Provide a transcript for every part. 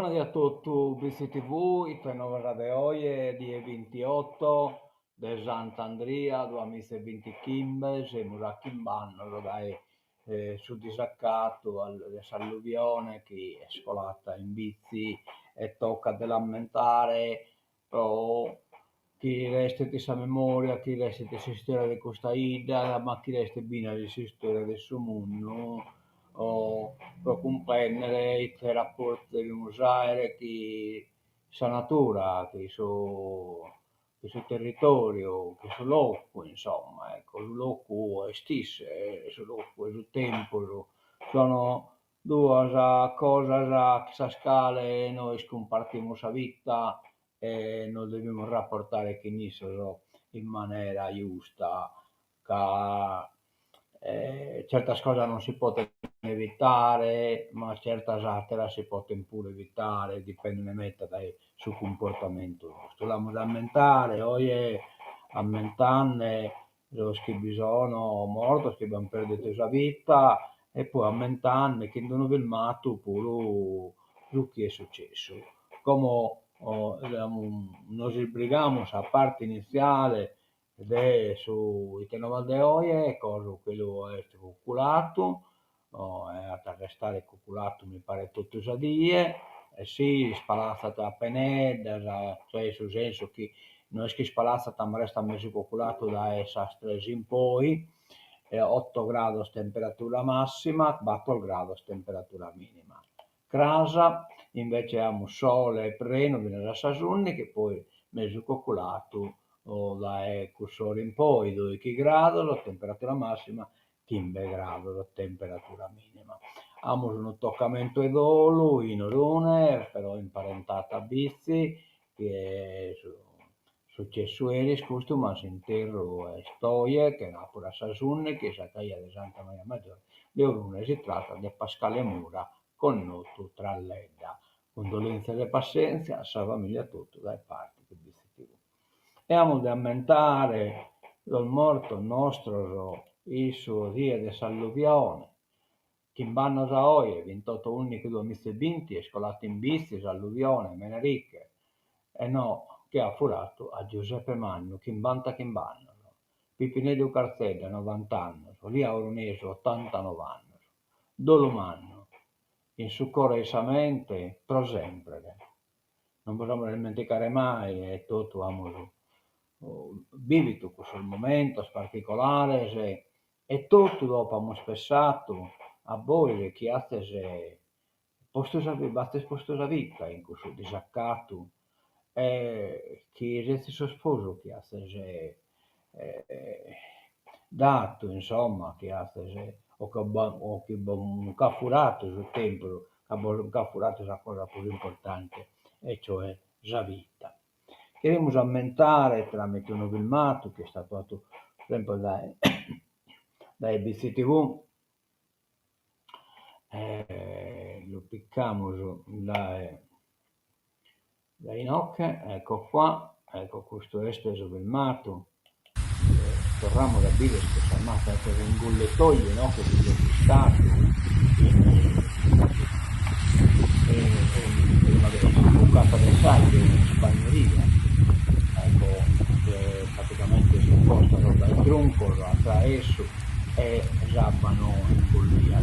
Buonasera a tutti, BCTV, il fenomeno di oggi è di 28 di Sant'Andrea, 2025, siamo a Kimbanno, dai, su disaccato all'alluvione che è scolata in bici e tocca di lamentare, o chi resta di sa memoria, chi resta di sa storia di questa ida, ma chi resta bene di sa storia del suo mondo, o per comprendere i rapporti del museo che sa natura, che su territorio, che su loco, insomma, ecco, su loco è stesso, su loco e su tempo, sono due cose che sa scale noi scompartiamo la vita e noi dobbiamo rapportare che nisso in maniera giusta, che certe cose non si possono evitare, ma certe altre si possono pure evitare, dipende dal suo comportamento nostro. La lamentare, oggi ammentare los che bisogno morto, che abbiamo perduto la vita, e poi ammentare che non abbiamo filmato pure quello che è successo. Come nos sbrighiamo a parte iniziale su Itenova de Oie, cosa quello è calcolato, è arrestare calcolato mi pare tutte le die, e sì, spalazzata a penedra, cioè nel senso che non è che spalazzata ma resta messo calcolato da esastres in poi, 8 gradi temperatura massima, 4 gradi temperatura minima. Crasa invece abbiamo sole e preno, viene da Sasunni, che poi mezzo calcolato da cursore in poi 12 gradi, la temperatura massima 15 gradi, la temperatura minima. Abbiamo un toccamento e dolo in Orone, però imparentata a Bizzi, che è successo ieri, scusto, ma si intero storie che era pure a Sasunni, che si caia di Santa Maria Maggiore. Le Orone si tratta di Pascale Mura, con noto tra l'edda. Condolenze e pazienza a sa famiglia tutto dai parti che BCTV. E amo di ammentare il morto nostro il suo dia di alluvione. Chi vanno da oggi, 28 unico 2020, è scolato in bici, alluvione, Meneriche, e no, che ha furato a Giuseppe Manno, chi vanno. Pipinello Carzella, 90 anni, Lia Oronese, 89 anni, Dolomanno, in suo cuore sa mente, pro sempre. Non possiamo dimenticare mai, e tutto abbiamo vivito questo momento particolare, e tutto dopo abbiamo spessato a voi che avete posto la vita in questo disaccato, e che è suo sposo che avete dato, insomma, che avete o che ha furato sul tempo, che ha furato la cosa più importante, e cioè la vita. Queremos aumentare tramite un filmato che è stato fatto sempre da BCTV, lo piccamo da Inoc, ecco qua, ecco questo è steso filmato, torniamo da Biles che si ammazza per un gollettoio, no? Che si è stato una bucata del saggio in spagneria, ecco, che praticamente si spostano dal tronco tra esso e zappano in follia.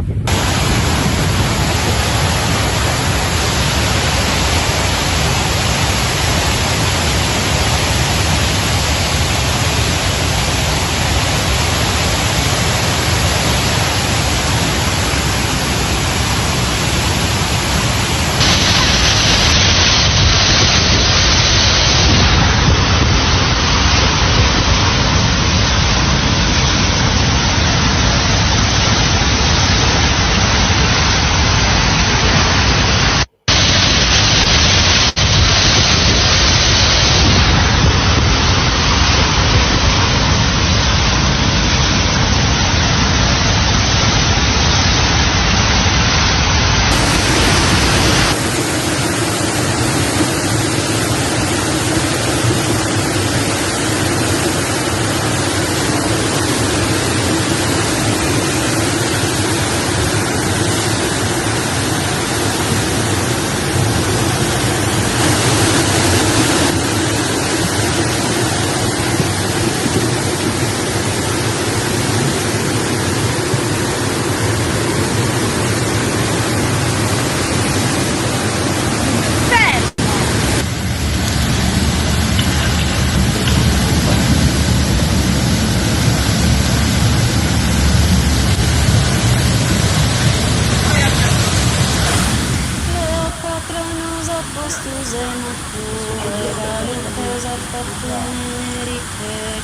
se no tu era luccosa fattuneri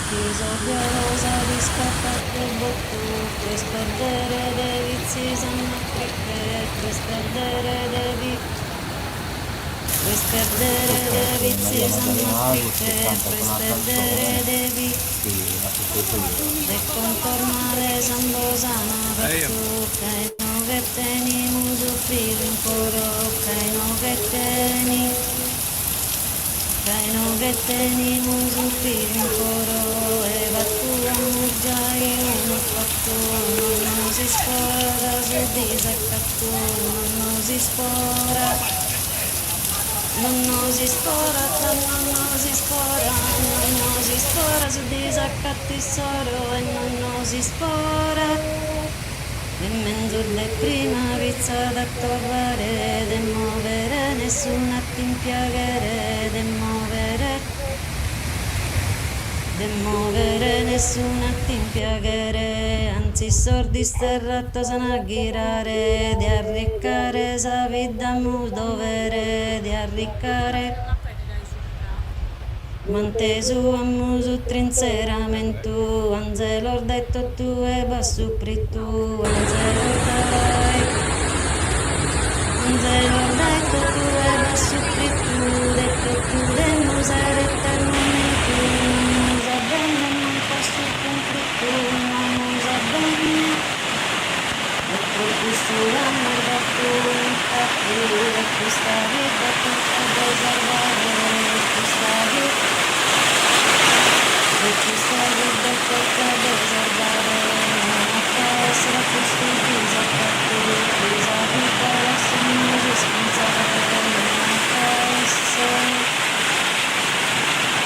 chi sobbiosa di scappate bottu che sperdere devi si sanno che sperdere devi si sanno che sperdere devi de contornare sambosana pertu che no che teni musu filo in coro che no che teni musu filo in coro e vattu a muggiai uno fatto non si spora su disaccattu non si spora non si spora, su disaccatti solo e non si spora. E mezzo le prima vizza da trovare, de muovere, nessuna ti impiegare, de muovere, nessuna ti impiegare, anzi sordi sterratto sana girare, di arriccare sa vita mu dovere, di arriccare. Mantesu ammusu trinseramento, anzelor detto tu e bassu prittu, anzelor detto tu e bassu prittu, detto tu de musare eternamente, musa bene non posso conflitto, musa bene, e propusto l'amor battu, infatti, e questa vita tutta preservare, questa vita tocca preservare, non può essere questo disattratto, questa vita lasciamo dispensare,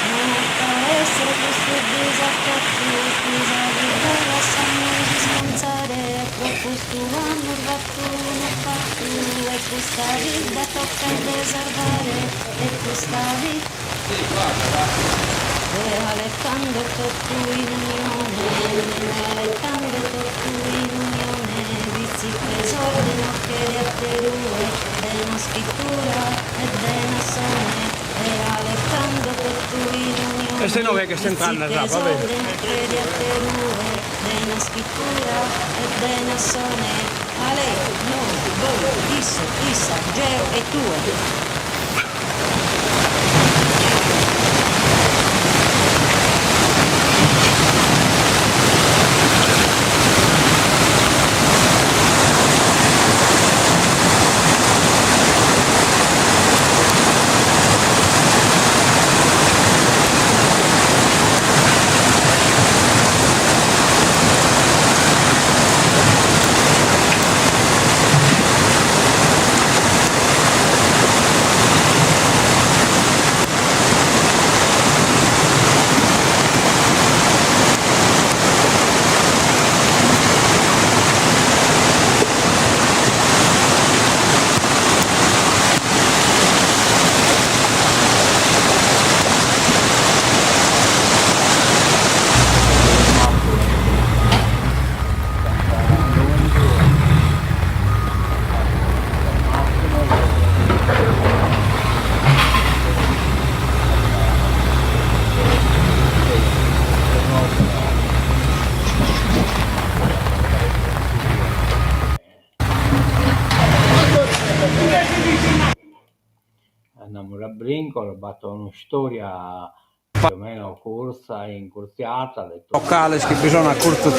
non può essere questo disattratto, questa vita lasciamo dispensare, proposto amor battu, non fatto, e questa vita tocca preservare, e questa vita alettando tutto in unione, vizi presordino che di atterue, dena scrittura e dena sone, e alettando tutto in unione, E se no è che sta entrando già, va bene. che di atterue, dena scrittura e dena sone, ale, noi, voi, isso, issa, geo e tue. Andiamo a Brincolo, ho fatto una storia più o meno corsa, incursiata, ho detto Locale che bisogna curto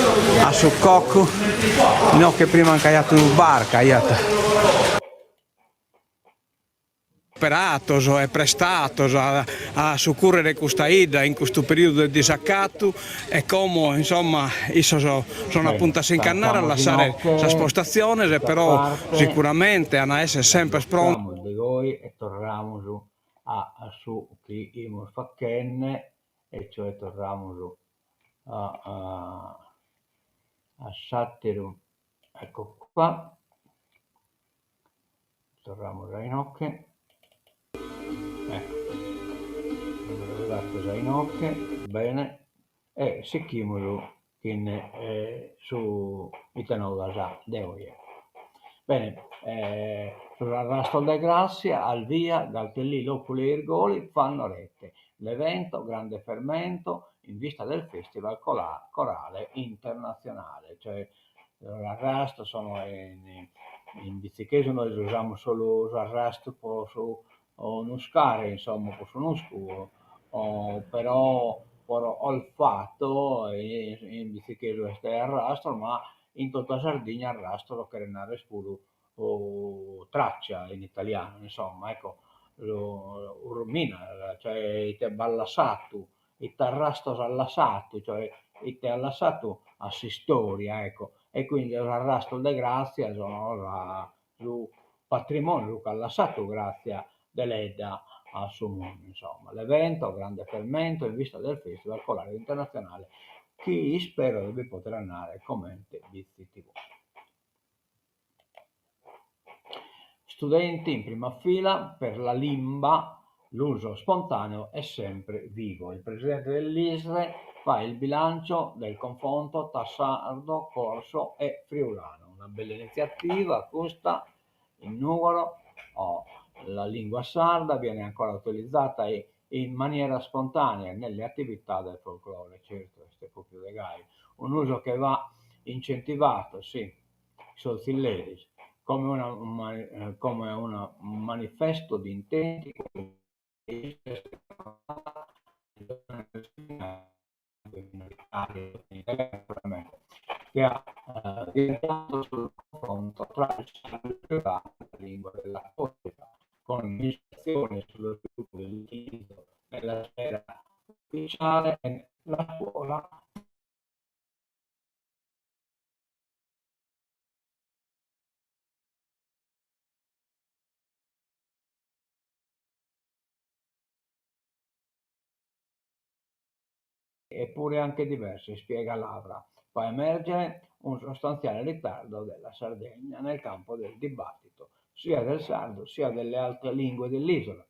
a su cocco, no che prima hanno caiato in barca, operato e prestato a soccorrere questa ida in questo periodo di disaccato e come insomma sono appunto a si incannare a lasciare questa spostazione, però sicuramente hanno essere sempre pronti. di voi e torniamo su chi imos faccenne, e cioè torniamo su a Sattiru, ecco qua, torniamo da Inocche. Ecco, arrivato Zainocche, bene, e secchimolo su Itanova già, devo dire. Bene, sull'arrasto de Grazia, al via, dal che lì l'Oculi e il Goli fanno rete. L'evento, grande fermento, in vista del Festival Corale Internazionale. Cioè, l'arrasto sono in bicicletta noi usiamo solo l'arrasto su uno scare, insomma, su uno scudo, però ho il fatto in bicicletta questo è arrasto, ma in tutta Sardegna arrasto che renare scudo o traccia in italiano, insomma, ecco, urmina, cioè ite ballasatu, ite arrastos allasatu, cioè ite allasatu a storia, ecco, e quindi l'arrasto de Grazia sono su patrimonio che allasatu grazie dell'EDA a suo mondo, insomma, l'evento, grande fermento in vista del Festival Corale Internazionale, chi spero di poter andare commenti Bizzi TV. Studenti in prima fila, per la Limba l'uso spontaneo è sempre vivo. Il presidente dell'ISRE fa il bilancio del confronto tra sardo, corso e friulano. Una bella iniziativa, questa in Nuoro. La lingua sarda viene ancora utilizzata in maniera spontanea nelle attività del folklore, certo, questo è proprio legale. Un uso che va incentivato, sì, Solzilleris, come un manifesto di intenti che ha orientato sul confronto tra il sardo e la lingua della poesia, con misurazioni sullo sviluppo dell'utilizzo nella sfera ufficiale e nella scuola. Eppure anche diverse, spiega Lavra, fa emergere un sostanziale ritardo della Sardegna nel campo del dibattito, sia del sardo sia delle altre lingue dell'isola.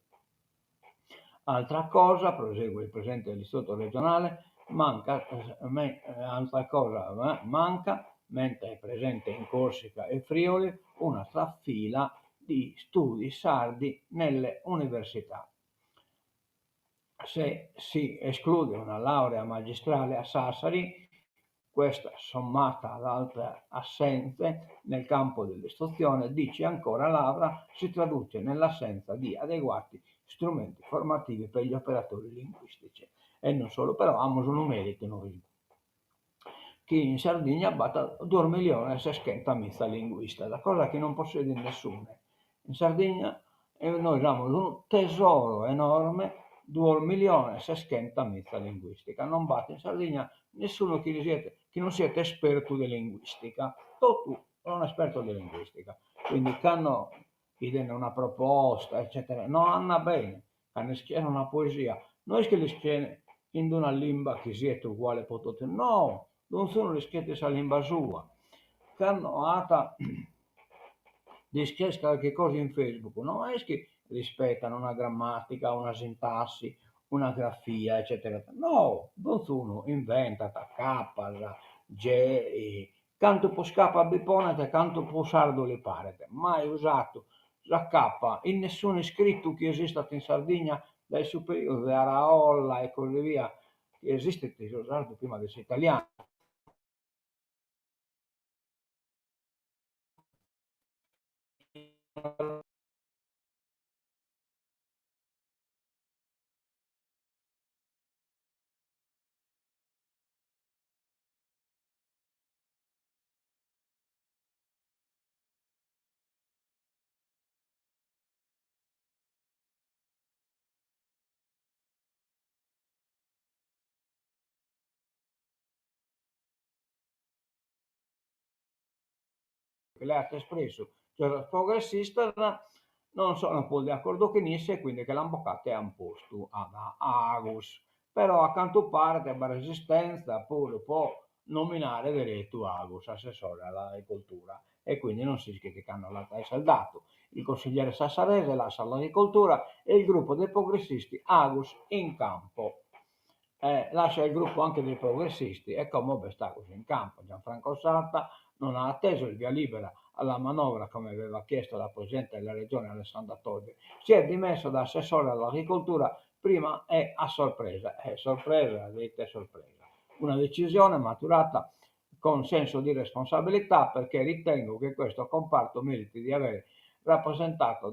Altra cosa, prosegue il presidente dell'istituto regionale, manca, mentre è presente in Corsica e Friuli, una trafila di studi sardi nelle università. Se si esclude una laurea magistrale a Sassari, questa sommata ad altre assenze nel campo dell'istruzione, dice ancora Lavra, si traduce nell'assenza di adeguati strumenti formativi per gli operatori linguistici. E non solo, però, abbiamo numerici noi. Chi in Sardegna batta 2 milioni e 600 mila linguista, la cosa che non possiede nessuno. In Sardegna noi abbiamo un tesoro enorme, 2 milioni e 600 mila linguistica. Non batte in Sardegna nessuno che non siete esperto di linguistica. Tu sono un esperto di linguistica. Quindi quando chiede una proposta, eccetera, non hanno bene, quando scrive una poesia, noi che le scrive in una lingua che siete uguale potete, no, non sono le scritte in lingua sua. Quando ha di scrivere qualche cosa in Facebook, non è che rispettano una grammatica, una sintassi, una grafia, eccetera. No, non sono inventata, cappa, G, canto può scappa a biponete, canto può sardo le parete. Mai usato la K in nessun scritto che esista in Sardegna dai superiori, da Araolla e così via, che esiste usato prima del italiano. Lei ha espresso, cioè il progressista non sono poi d'accordo che Nisse e quindi che l'ambocate è un posto ad Agus, però a quanto pare che la resistenza pure può nominare diretto Agus, assessore all'agricoltura, e quindi non si scrive che hanno la saldato. Il consigliere sassarese lascia l'agricoltura e il gruppo dei progressisti Agus in campo. Lascia il gruppo anche dei progressisti e come sta così in campo Gianfranco Satta, non ha atteso il via libera alla manovra come aveva chiesto la Presidente della Regione Alessandra Todde, si è dimesso da assessore all'agricoltura prima e a sorpresa, dite sorpresa. Una decisione maturata con senso di responsabilità, perché ritengo che questo comparto meriti di avere rappresentato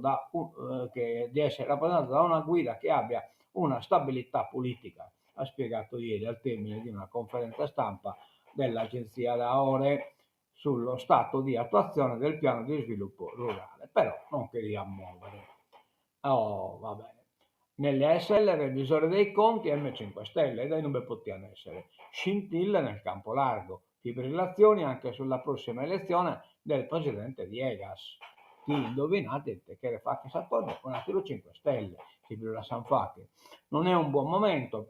di essere rappresentato da una guida che abbia una stabilità politica, ha spiegato ieri al termine di una conferenza stampa dell'agenzia Laore sullo stato di attuazione del piano di sviluppo rurale. Però non quería muovere. Oh, va bene. Nelle ASL revisore dei conti M5 Stelle, e dai non potevano essere. Scintille nel campo largo, fibrillazioni anche sulla prossima elezione del presidente di Egas. Chi indovinate che le fa che Saturno con Attilo 5 Stelle, fibrilla Sanfati. Non è un buon momento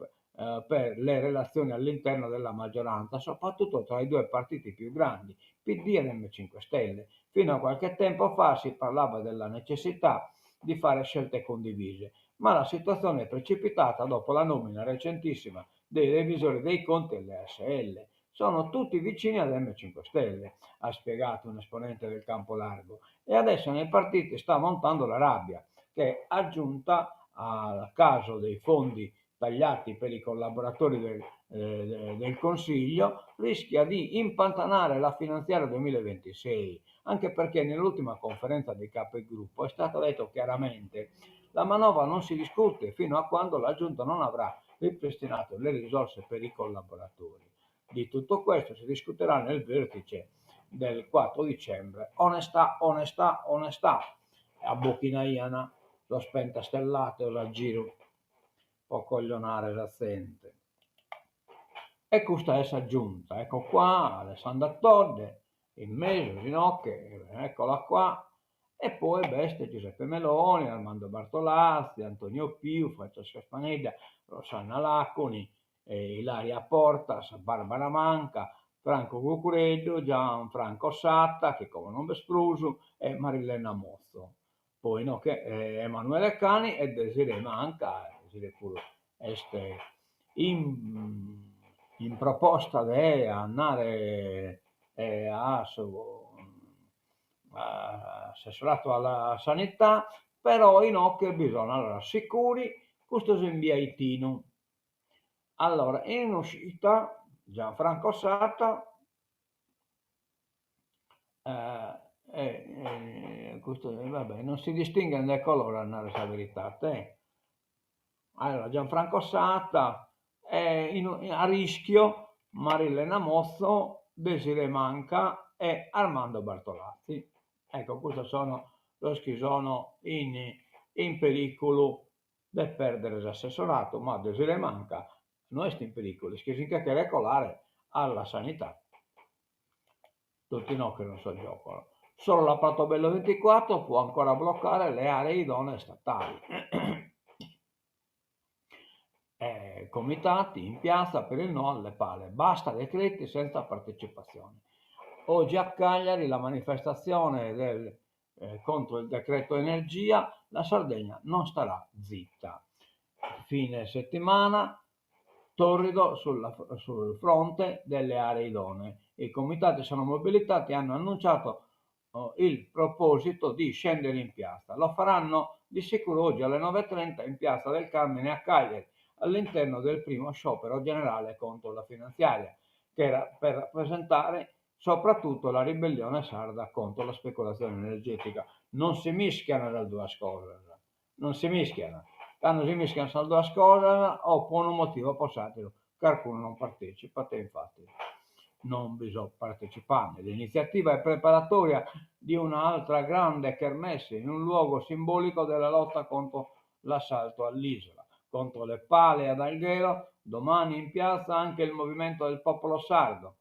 per le relazioni all'interno della maggioranza, soprattutto tra i due partiti più grandi, PD e M5 Stelle. Fino a qualche tempo fa si parlava della necessità di fare scelte condivise, ma la situazione è precipitata dopo la nomina recentissima dei revisori dei conti delle ASL. Sono tutti vicini ad M5 Stelle, ha spiegato un esponente del campo largo, e adesso nei partiti sta montando la rabbia, che aggiunta al caso dei fondi tagliati per i collaboratori del Consiglio, rischia di impantanare la finanziaria 2026, anche perché nell'ultima conferenza dei capigruppo è stato detto chiaramente: la manovra non si discute fino a quando la Giunta non avrà ripristinato le risorse per i collaboratori. Di tutto questo si discuterà nel vertice del 4 dicembre. Onestà, onestà, onestà. A Bochinaiana, lo spenta stellato, la giro, può coglionare l'assente. E questa è aggiunta, ecco qua, Alessandra Todde, in mezzo, Ginocche, eccola qua, e poi Beste, Giuseppe Meloni, Armando Bartolazzi, Antonio Piu, Francesca Spaneglia, Rosanna Laconi, Ilaria Portas, Barbara Manca, Franco Cucureddo, Gianfranco Satta, che come non Vesprusu, e Marilena Mozzo. Poi no, che Emanuele Cani e Desiree Manca, Desiree pure este in proposta di andare assessorato alla sanità, però che bisogna allora sicuri questo si invia Itino. Allora, in uscita Gianfranco Satta questo, vabbè, non si distingue nel colore andare a verità. Allora, Gianfranco Satta è a rischio Marilena Mozzo, Desiree Manca e Armando Bartolazzi. Ecco, questi sono los che sono in pericolo di perdere l'assessorato, ma Desiree Manca non è in pericolo, che si che regolare alla sanità. Tutti no che non so giocano. Solo la Patobello 24 può ancora bloccare le aree idonee statali. Comitati in piazza per il no alle pale, basta decreti senza partecipazione. Oggi a Cagliari la manifestazione contro il decreto energia, la Sardegna non starà zitta. Fine settimana torrido sul fronte delle aree idonee. I comitati sono mobilitati e hanno annunciato il proposito di scendere in piazza. Lo faranno di sicuro oggi alle 9:30 in piazza del Carmine a Cagliari, all'interno del primo sciopero generale contro la finanziaria, che era per rappresentare soprattutto la ribellione sarda contro la speculazione energetica. Non si mischiano le due cose, non si mischiano. Quando si mischiano le due cose, o per un motivo possibile, qualcuno non partecipa, e infatti non bisogna partecipare. L'iniziativa è preparatoria di un'altra grande kermesse in un luogo simbolico della lotta contro l'assalto all'isola. Contro le pale ad Alghero, domani in piazza anche il movimento del popolo sardo,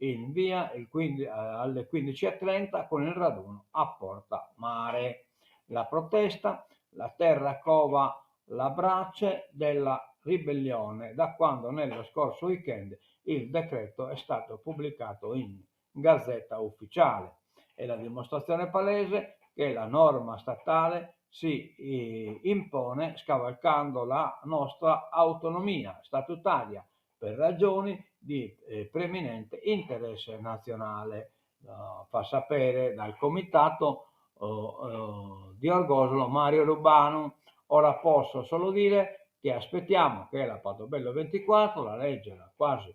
in via alle 15:30 con il raduno a Porta Mare. La protesta, la terra cova la brace della ribellione da quando nello scorso weekend il decreto è stato pubblicato in Gazzetta Ufficiale. È la dimostrazione palese che la norma statale si impone scavalcando la nostra autonomia statutaria per ragioni di preminente interesse nazionale. fa sapere dal comitato di Orgosolo Mario Rubano. Ora posso solo dire che aspettiamo che la Padobello 24, la legge da quasi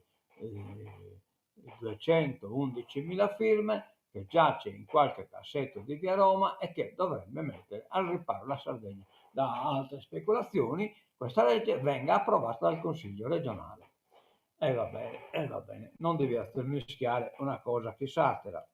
211.000 firme, che giace in qualche cassetto di via Roma e che dovrebbe mettere al riparo la Sardegna da altre speculazioni, questa legge venga approvata dal Consiglio regionale. E va bene, non devi mischiare una cosa che satira.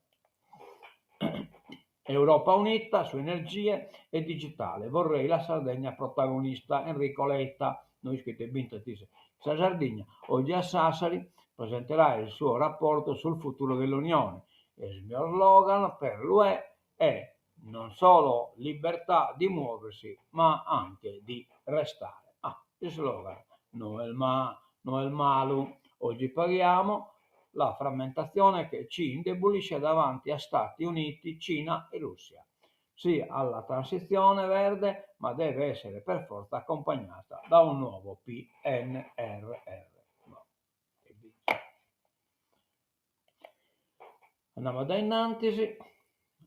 Europa unita su energie e digitale. Vorrei la Sardegna protagonista. Enrico Letta, noi scritte Bintatise. La Sardegna oggi a Sassari presenterà il suo rapporto sul futuro dell'Unione. Il mio slogan per l'UE è non solo libertà di muoversi, ma anche di restare. Il slogan, Noel Malu. Oggi paghiamo la frammentazione che ci indebolisce davanti a Stati Uniti, Cina e Russia. Sì alla transizione verde, ma deve essere per forza accompagnata da un nuovo PNRR. No. Andiamo da innanzi.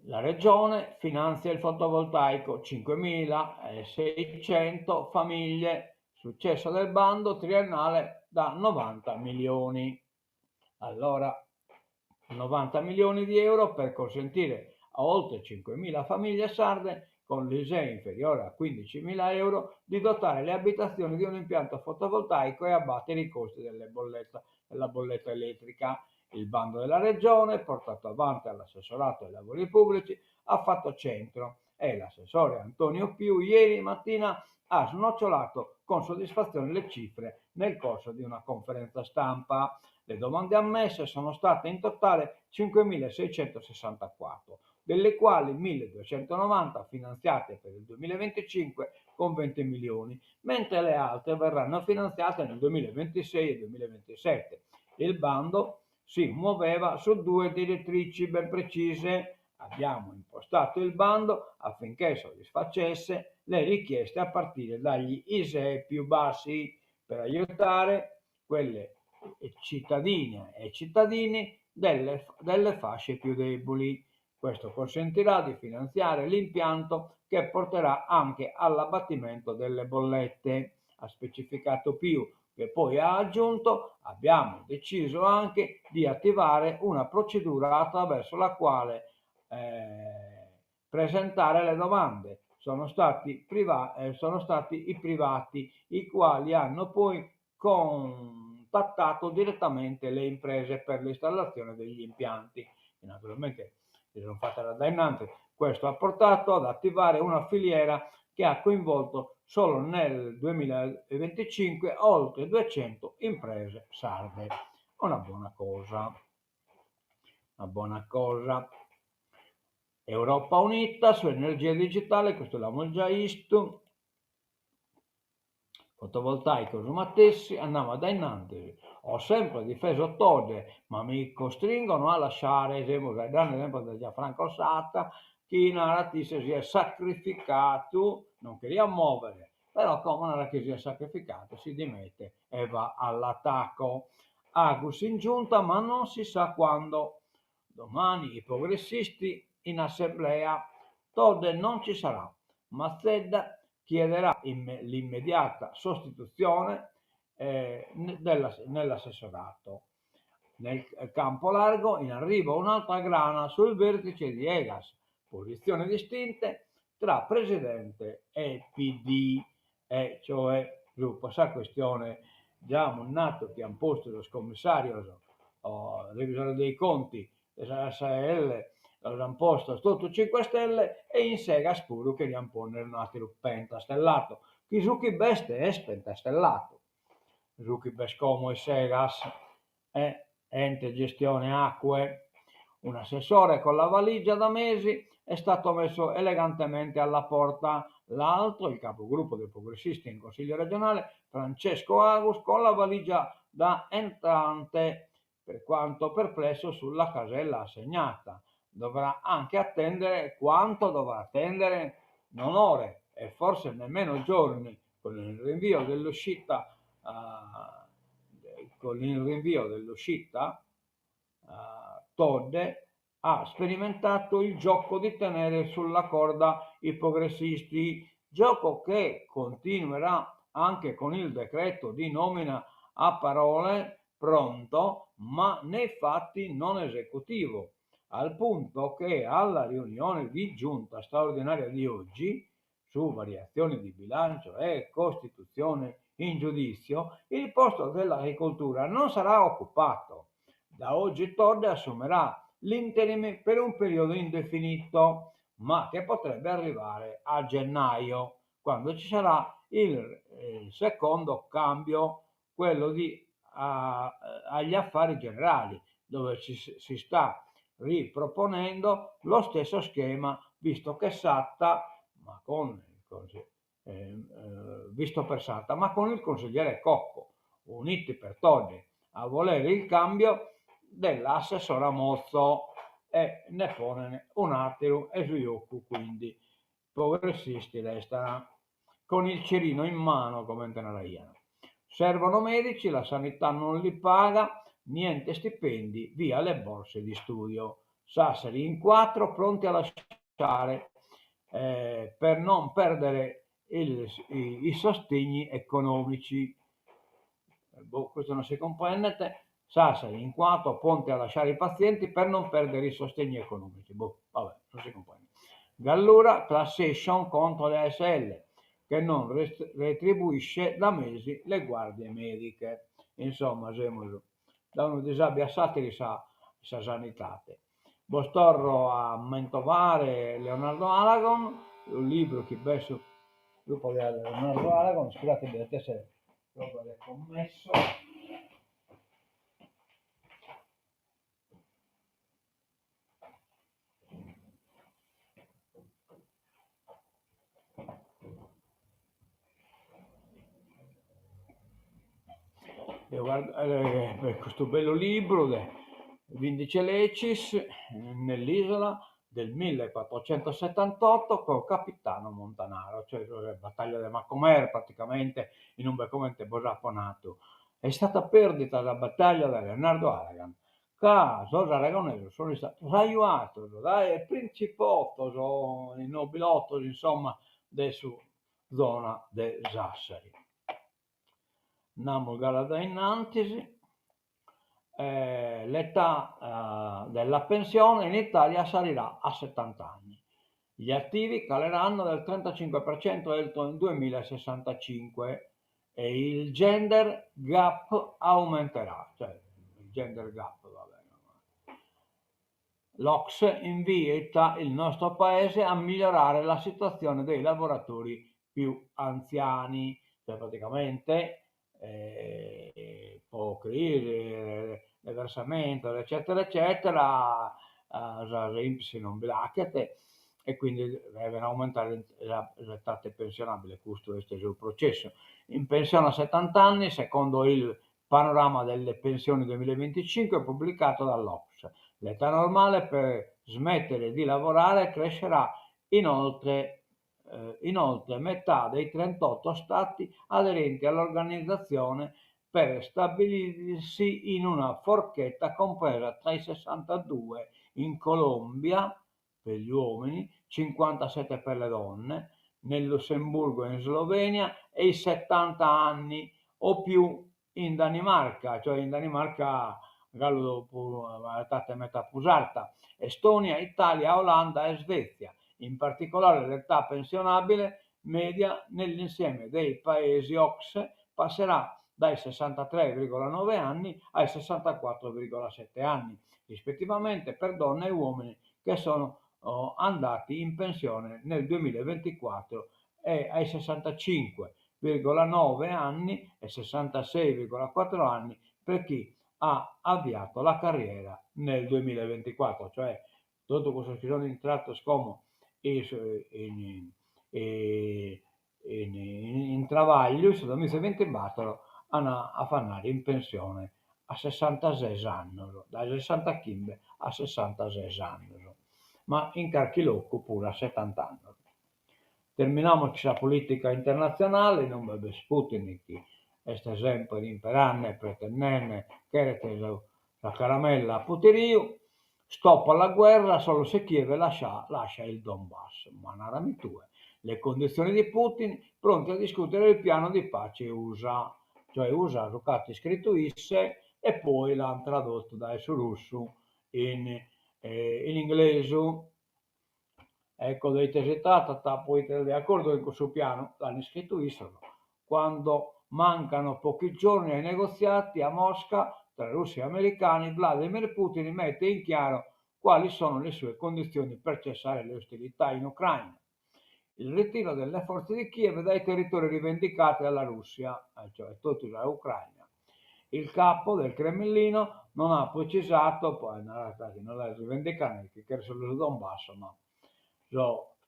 La regione finanzia il fotovoltaico, 5.600 famiglie, successo del bando triennale da 90 milioni. Allora, 90 milioni di euro per consentire a oltre 5.000 famiglie sarde con l'ISEE inferiore a 15.000 euro di dotare le abitazioni di un impianto fotovoltaico e abbattere i costi della bolletta elettrica. Il bando della regione, portato avanti all'assessorato ai lavori pubblici, ha fatto centro e l'assessore Antonio Più ieri mattina ha snocciolato con soddisfazione le cifre nel corso di una conferenza stampa. Le domande ammesse sono state in totale 5.664, delle quali 1.290 finanziate per il 2025 con 20 milioni, mentre le altre verranno finanziate nel 2026 e 2027. Il bando si muoveva su due direttrici ben precise. Abbiamo impostato il bando affinché soddisfacesse le richieste a partire dagli ISEE più bassi per aiutare quelle cittadine e cittadini delle fasce più deboli. Questo consentirà di finanziare l'impianto che porterà anche all'abbattimento delle bollette. Ha specificato Più, che poi ha aggiunto: abbiamo deciso anche di attivare una procedura attraverso la quale presentare le domande. Sono stati i privati i quali hanno poi contattato direttamente le imprese per l'installazione degli impianti. E naturalmente si sono fatte da innanzi. Questo ha portato ad attivare una filiera che ha coinvolto solo nel 2025 oltre 200 imprese sarde. Una buona cosa. Europa unita su energia digitale, questo l'abbiamo già visto. Fotovoltaico su Matessi, andiamo da innanzi. Ho sempre difeso Tode, ma mi costringono a lasciare. Dando l'esempio di Gianfranco Satta, chi Naratisse si è sacrificato, non queria muovere, però come non era che si è sacrificato, si dimette e va all'attacco. Agus in giunta, ma non si sa quando. Domani i progressisti in assemblea. Tode non ci sarà. Mazzedda chiederà l'immediata sostituzione nell'assessorato. Nel campo largo in arrivo un'altra grana sul vertice di Egas, posizioni distinte tra presidente e PD, cioè su questa questione già un nato che hanno posto lo scommissario revisore dei conti SL l'hanno posto sotto 5 stelle e in sega spuro che gli hanno posto un altro pentastellato. Chi beste è pentastellato. Zucchi Bescomo e Segas, ente gestione acque. Un assessore con la valigia da mesi è stato messo elegantemente alla porta. L'altro, il capogruppo dei progressisti in Consiglio regionale, Francesco Agus, con la valigia da entrante, per quanto perplesso sulla casella assegnata. Dovrà anche attendere. Quanto dovrà attendere? Non ore e forse nemmeno giorni, con il rinvio dell'uscita Todde ha sperimentato il gioco di tenere sulla corda i progressisti, gioco che continuerà anche con il decreto di nomina a parole pronto, ma nei fatti non esecutivo, al punto che alla riunione di giunta straordinaria di oggi, su variazioni di bilancio e Costituzione in giudizio, il posto dell'agricoltura non sarà occupato. Da oggi Todd assumerà l'interim per un periodo indefinito, ma che potrebbe arrivare a gennaio, quando ci sarà il secondo cambio, quello agli affari generali, dove si sta riproponendo lo stesso schema, visto che Satta, ma con visto per Satta, ma con il consigliere Cocco, uniti per Todd a volere il cambio dell'assessore Mozzo e ne pone un attimo e sviluppo, quindi progressisti restano con il cerino in mano come teneriano. Servono medici, la sanità non li paga, niente stipendi, via le borse di studio. Sassari in 4 pronti a lasciare per non perdere i sostegni economici. Questo non si comprende. Sassari in 4 pronti a lasciare i pazienti per non perdere i sostegni economici. Vabbè, non si comprende. Gallura, class action contro le ASL, che non retribuisce da mesi le guardie mediche. Insomma, siamo da uno disabili a satiri sa sanitate. Bostorro a Mentovare, Leonardo Aragon, un libro che penso gruppo di Leonardo Aragon, scusate, deve essere roba del commesso. Questo bello libro Vindice Lecis nell'isola del 1478 col capitano Montanaro, cioè la battaglia del Macomer praticamente in un beccomente bosaponato. È stata perdita la battaglia da Leonardo Aragon. Caso aragonesi sono stati aiutati dai principotto, i nobilotto, insomma, della zona del Sassari. Andiamo Galada innanzi. L'età della pensione in Italia salirà a 70 anni. Gli attivi caleranno del 35% entro il 2065 e il gender gap aumenterà, cioè il gender gap, va bene. L'Ocse invita il nostro paese a migliorare la situazione dei lavoratori più anziani, cioè praticamente crisi, versamento, eccetera, eccetera, non bilacchete e quindi devono aumentare l'età pensionabile, questo è il processo. In pensione a 70 anni, secondo il panorama delle pensioni 2025 pubblicato dall'Ocse. L'età normale per smettere di lavorare crescerà inoltre metà dei 38 stati aderenti all'organizzazione per stabilirsi in una forchetta compresa tra i 62 in Colombia per gli uomini, 57 per le donne, nel Lussemburgo e in Slovenia e i 70 anni o più in Danimarca, cioè in Danimarca l'età metà più alta, Estonia, Italia, Olanda e Svezia. In particolare l'età pensionabile media nell'insieme dei paesi OCSE passerà dai 63,9 anni ai 64,7 anni, rispettivamente per donne e uomini che sono andati in pensione nel 2024 e ai 65,9 anni e 66,4 anni per chi ha avviato la carriera nel 2024, cioè tutto questo che sono entrato scomo in travaglio, se 2024 a fare in pensione a 66 anni, da 65 a 66 anni, ma in carchilocco pure a 70 anni. Terminiamo la politica internazionale, non bebe Sputnik, questo esempio di imperanne, pretendenne, che la caramella a puteriu, stoppa la guerra solo se Kiev lascia il Donbass. Ma narami tu, le condizioni di Putin pronti a discutere il piano di pace USA, cioè USA ha scritto isse e poi l'hanno tradotto dai su russo in inglese. Ecco, dei tesitata, poi di accordo con questo piano, l'hanno scritto isse, quando mancano pochi giorni ai negoziati a Mosca tra russi e americani, Vladimir Putin mette in chiaro quali sono le sue condizioni per cessare le ostilità in Ucraina. Il ritiro delle forze di Kiev dai territori rivendicati dalla Russia, cioè tutta l'Ucraina. Il capo del Cremlino non ha precisato, poi non la rivendicano, che era solo il Donbass, ma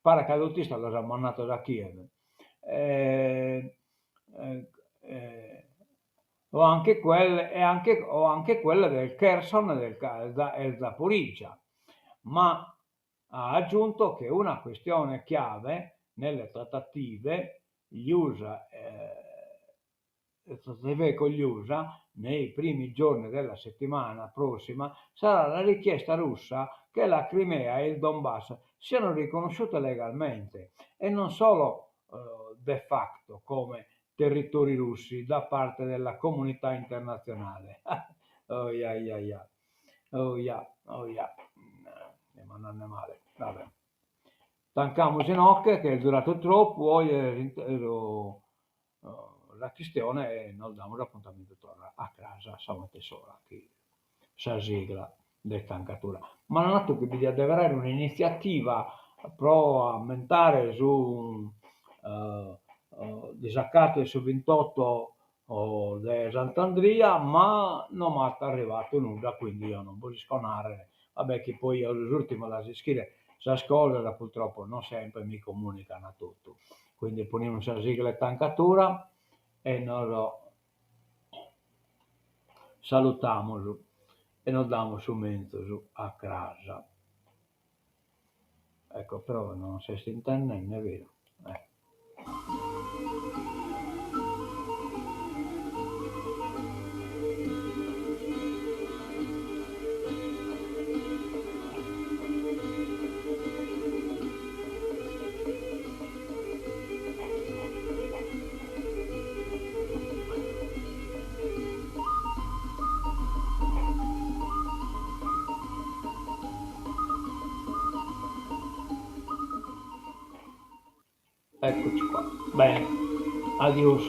paracadutista l'ha mandato da Kiev. O anche quelle del Kherson e Zaporizhia, ma ha aggiunto che una questione chiave nelle trattative con gli USA nei primi giorni della settimana prossima sarà la richiesta russa che la Crimea e il Donbass siano riconosciute legalmente e non solo de facto come territori russi da parte della comunità internazionale. Oh yeah, yeah, yeah. Oh yeah, oh yeah. Ma non è male. Vabbè. Tancamos in occhio che è durato troppo, poi la questione è non diamo l'appuntamento torna a casa sabato sera che sa sigla del tancatura. Ma non ha tu che deve avere un'iniziativa pro aumentare su disaccato su 28 di Sant'Andria, ma non mi è arrivato nulla, quindi io non posso narrare. Vabbè che poi all'ultimo la scrive sa scuola purtroppo non sempre mi comunicano tutto. Quindi poniamo la sigla e tancatura e noi salutiamo e non diamo subito a casa. Ecco, però non si sta intendendo, è vero. Eccoci qua. Bene, adios.